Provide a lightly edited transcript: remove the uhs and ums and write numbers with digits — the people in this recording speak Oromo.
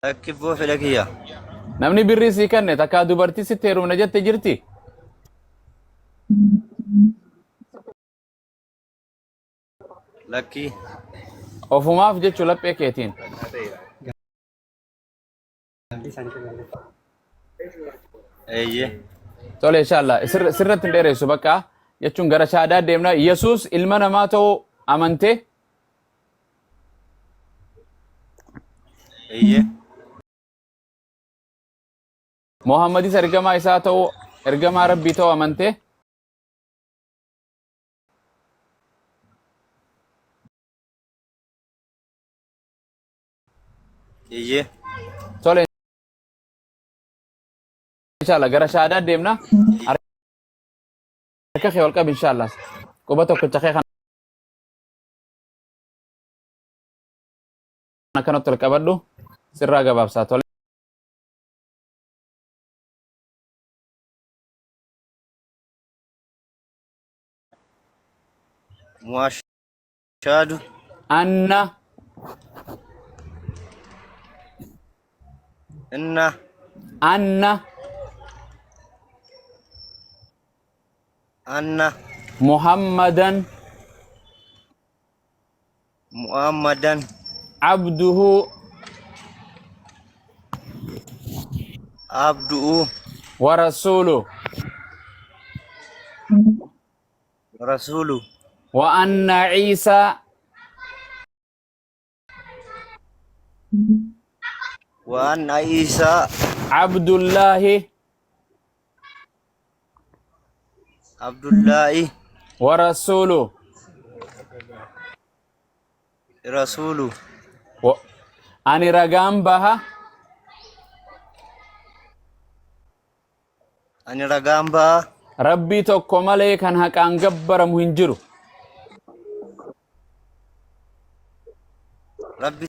كيف في لك هي namni birrii sii kenne takkaa dubartii sitti heerumna jette jirti. لكي Ofumaaf jechuu laphee keetiin. ايه Tole inshallah sirratti hin dheeressu bakka jechuun gara shaadaa deemna. Yesuus ilma namaa ta'uu amantee ايه Muhammadis ergamaa isaa ta'uu ergamaa rabbii ta'uu amantee ايه tole inshallah gara shaadaa deemna. Harka kee ol qabi inshallah. Quba tokkicha kee kana kanatti ol qabadhu sirraa gabaabsaa tole. مؤشاد Anna إن Anna أن Muhammadan محمدا abduhu عبده wa rasuluh ورسوله wa anna Isa وأن عيسى abdullahi عبد الله wa rasuluh رسوله ani ragaan baha أن رقامبا rabbii tokko malee kan haqaan gabbaramu hin jiru. ربي